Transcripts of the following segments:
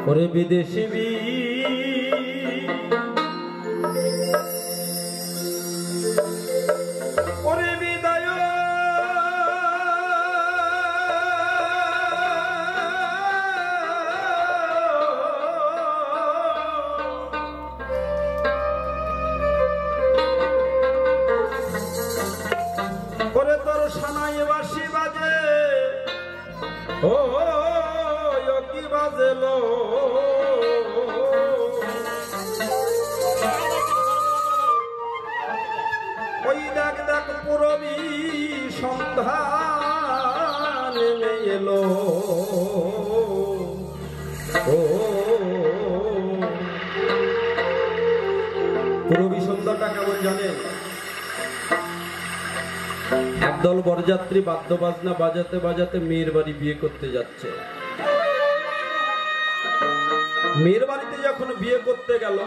ওরে বিদেশি ওরে বিদায় ওরে তোর সানাই বাঁশি বাজে ও কি বাজেলো ওই দেখ দেখ পুরবী সন্ধান নেমে এলো ও পুরবী সন্ধ্যাটা কেমন জানেন? একদল বরযাত্রী বাদ্য বাজনা বাজাতে বাজাতে মেয়ের বাড়ি বিয়ে করতে যাচ্ছে। মেয়ের বাড়িতে যখন বিয়ে করতে গেল,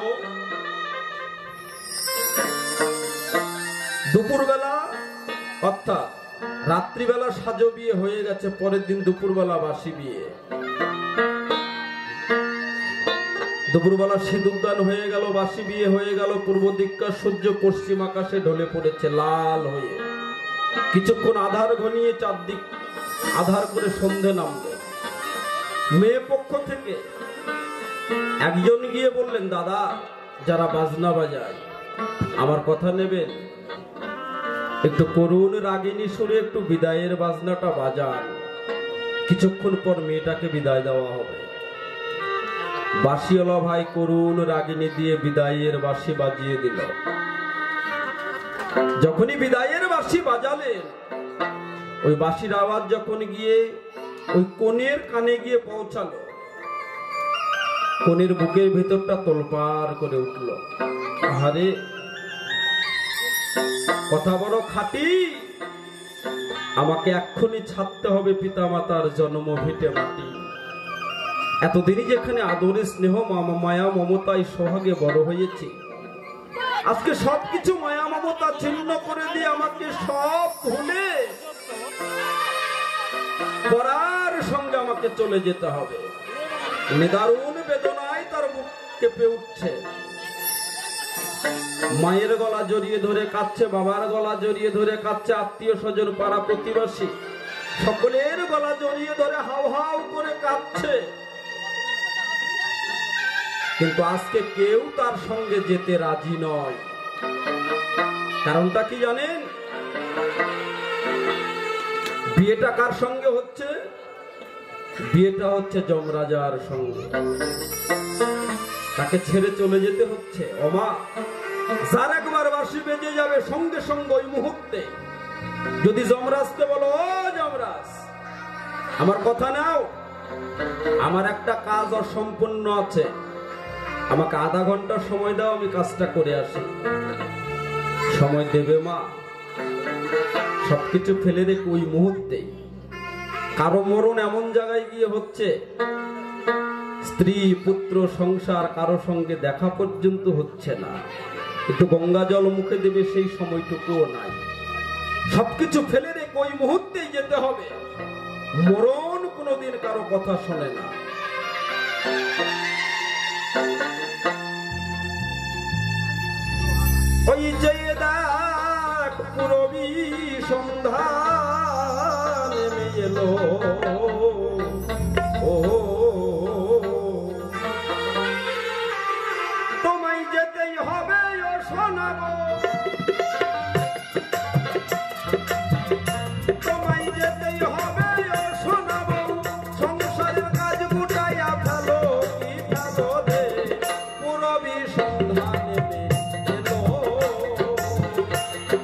দুপুরবেলা অর্থাৎ রাত্রিবেলা সাজো বিয়ে হয়ে গেছে, পরের দিন দুপুরবেলা বাসি বিয়ে। দুপুরবেলা সিঁদুরদান হয়ে গেল, বাসি বিয়ে হয়ে গেল। পূর্ব দিককার সূর্য পশ্চিম আকাশে ঢলে পড়েছে লাল হয়ে। কিছুক্ষণ আধার ঘনিয়ে চারদিক আধার করে সন্ধে নামল। মেয়ে পক্ষ থেকে একজন গিয়ে বললেন, দাদা যারা বাজনা বাজায় আমার কথা নেবেন, একটু করুণ রাগিনী সুরে একটু বিদায়ের বাজনাটা বাজান, কিছুক্ষণ পর মেয়েটাকে বিদায় দেওয়া হবে। বাঁশিওয়ালা ভাই করুণ রাগিনী দিয়ে বিদায়ের বাঁশি বাজিয়ে দিল। যখনই বিদায়ের বাঁশি বাজালেন, ওই বাঁশির আওয়াজ যখন গিয়ে ওই কনের কানে গিয়ে পৌঁছালো, কনের বুকের ভিতরটা তোলপাড় করে উঠল। আরে কথা বড় খাঁটি, আমাকে এক্ষুনি ছাড়তে হবে পিতা মাতার জন্ম ভিটে মাটি। এতদিনই যেখানে আদরে স্নেহ মায়া মমতায় সোহাগে বড় হয়েছি, আজকে সবকিছু মায়া মমতা ছিন্ন করে দিয়ে আমাকে সব ভুলে পরার সঙ্গে আমাকে চলে যেতে হবে। নিদারুণ বেদনায় তার বুক কেঁপে উঠছে। মায়ের গলা জড়িয়ে ধরে কাঁদছে, বাবার গলা জড়িয়ে ধরে কাঁদছে, আত্মীয় স্বজন পাড়া প্রতিবেশী সকলের গলা জড়িয়ে ধরে হাউ হাউ করে কাঁদছে। কিন্তু আজকে কেউ তার সঙ্গে যেতে রাজি নয়। কারণটা কি জানেন? বিয়েটা কার সঙ্গে হচ্ছে? বিয়েটা হচ্ছে যমরাজার সঙ্গে। তাকে ছেড়ে চলে যেতে হচ্ছে। ওমা, যার একবার বাঁশি বেজে যাবে সঙ্গে সঙ্গে ওই মুহূর্তে যদি যমরাজকে বলো, ও যমরাজ আমার কথা নাও, আমার একটা কাজ অসম্পূর্ণ আছে, আমাকে আধা ঘন্টা সময় দাও, আমি কাজটা করে আসি। সময় দেবে মা? সবকিছু ফেলে রেখে ওই মুহূর্তেই। কারো মরণ এমন জায়গায় গিয়ে হচ্ছে, স্ত্রী পুত্র সংসার কারো সঙ্গে দেখা পর্যন্ত হচ্ছে না, একটু গঙ্গা জল মুখে দেবে সেই সময়টুকুও নাই। সবকিছু ফেলে রেখে ওই মুহূর্তেই যেতে হবে। মরণ কোনোদিন কারো কথা শোনে না। ওই যে দেখ পুরবী সন্ধ্যা নেমে এলো, ও তোমায় যেতেই হবে ও শোনাবো, তোমায় যেতেই হবে ও শোনাবো, সংসারের কাজ গুটাইয়া ফেলো কি ফেলো রে, পুরবী সন্ধ্যা নেমে এলো,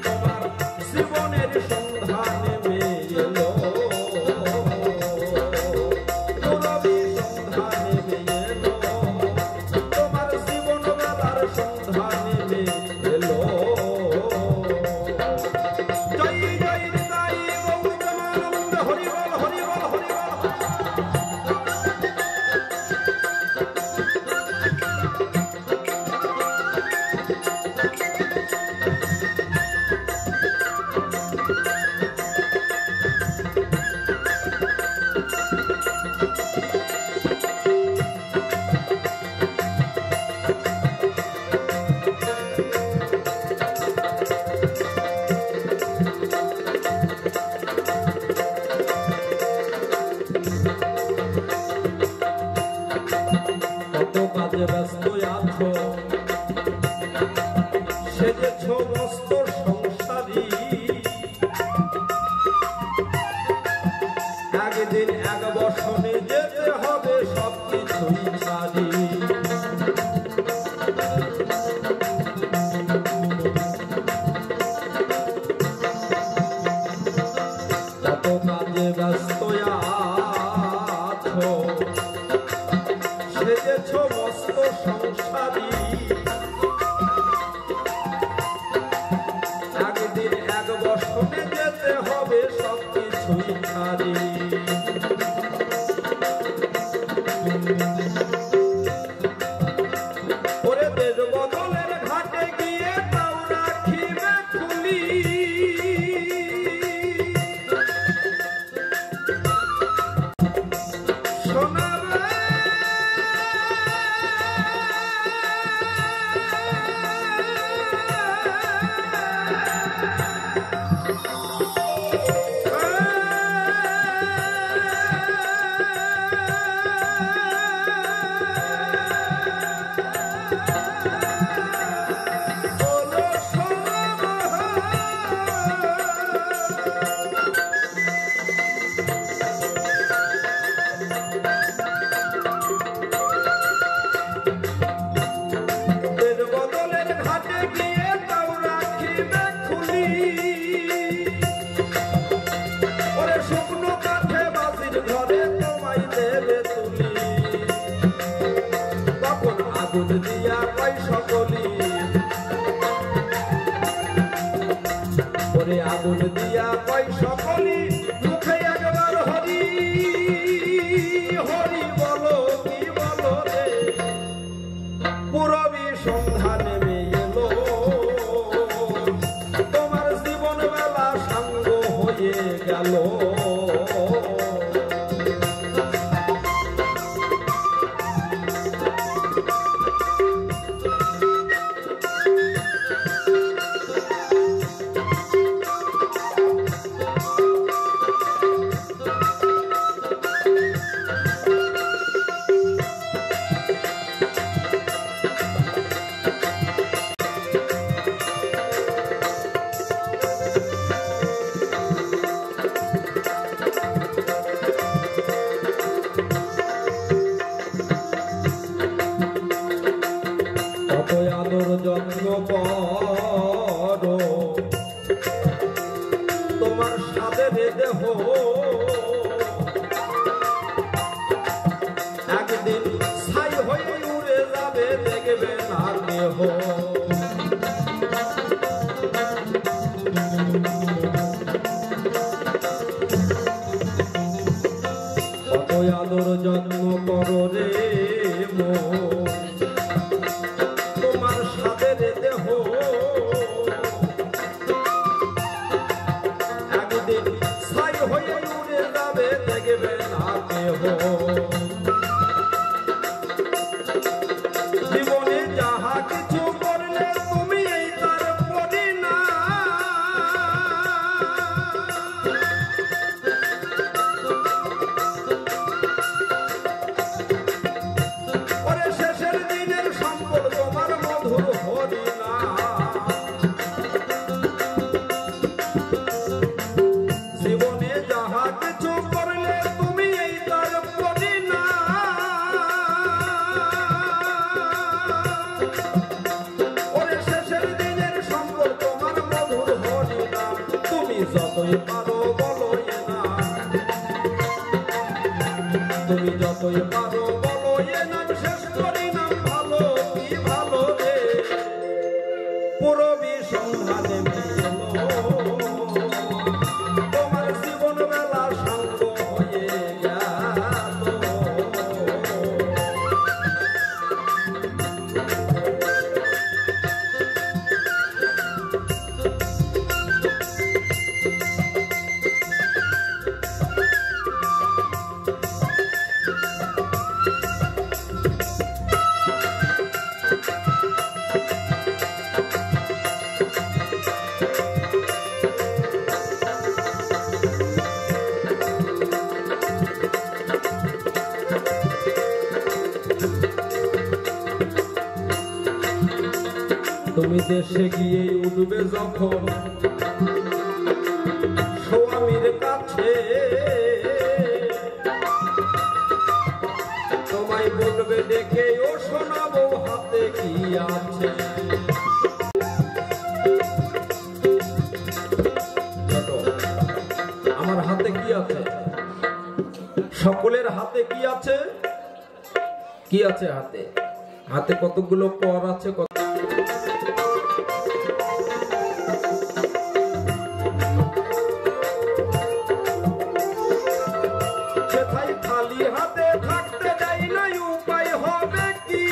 তোমার জীবনের সন্ধ্যা নেমে এলো। কাজে ব্যস্ত আছো, সেজেছ মস্ত সংসারী, একদিন এক বসনে যেতে হবে সবকিছুই ছাড়ি। ওরে দেশ বদলের ঘাটে গিয়ে তাও রাখিবে খুলি, আগুন দিয়া পাই সকলি, ওরে আগুন দিয়া পাই সকলি, মুখে একবার হরি হরি বলো কি বলো রে, পুরবী সন্ধ্যা নেমে এলো, তোমার জীবন বেলা সাঙ্গ হয়ে গেল। আদর যত্ন করো তোমার সাদের দেহ, একদিন ছাই হয়ে উড়ে যাবে দেখবে না দেহ। কত আদর যত্ন করো রে মন, তোমার সাদের দেহ, একদিন ছাই হয়ে উড়ে যাবে দেখবে না দেহ। জীবনে যাহা কিছু করলে তুমি এই তার পরিণাম, ওরে শেষের দিনের সম্পদ তোমার মধুর হরিনাম। জীবনে যাহা কিছু করলে তুমি এই তার পরিণাম, ওরে শেষের দিনের সম্পদ তোমার মধুর হরিনাম। তুমি যতই পারো বলো না, তুমি যতই পারো বলো না, শেষ পরিণাম ভালো কি ভালো রে, পুরবী সন্ধ্যা নেমে এলো, তোমার জীবন বেলা সাঙ্গ হয়ে গেল। তুমি দেশে গিয়ে উঠবে যখন স্বামীর কাছে, তোমায় বলবে দেখে ও শোনাবো হাতে কি আছে। আমার হাতে কি আছে? সকলের হাতে কি আছে? কি আছে হাতে? হাতে কতগুলো পর আছে, কত সেথায় খালি হাতে থাকতে দেয় না, উপায় হবে কি?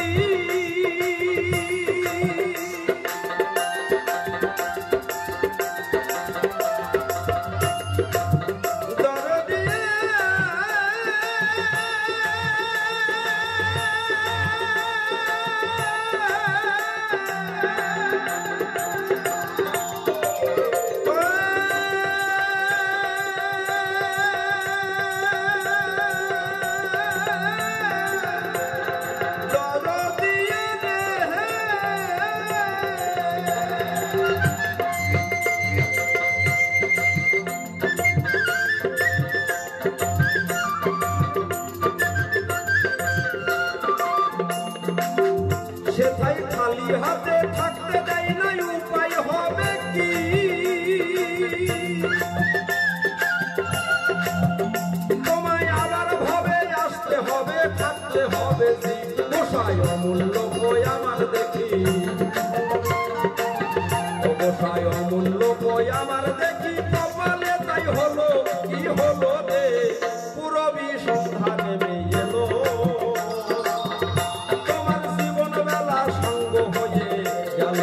সেথায় খালি হাতে থাকতে দেয় না, উপায় হবে কি? তোমায় আবার ভাবে আসতে হবে, থাকতে হবে গোসাই অমূল্য বই আমার দেখি, গোসাই অমূল্য বই আমার দেখি, কপালে তাই হলো কি হলো রে, পুরবী সন্ধ্যা নেমে এলো, তোমার জীবন বেলা সঙ্গ হয়ে গেল,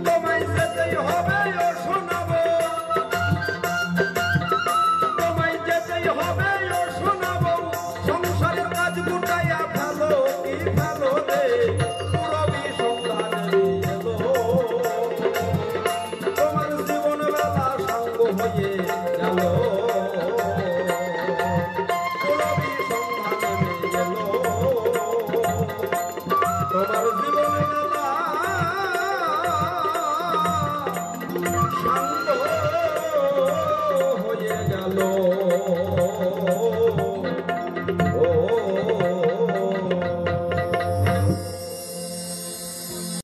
তোমায় যেতেই হবে ও শোনাবো, তোমায় যেতেই হবে ও শোনাবো, সংসারের কাজ গুটাইয়া ফেলো কি ফেলো রে, পুরবী সন্ধ্যা নেমে এলো, তোমার জীবন বেলা সঙ্গ হয়ে গেল।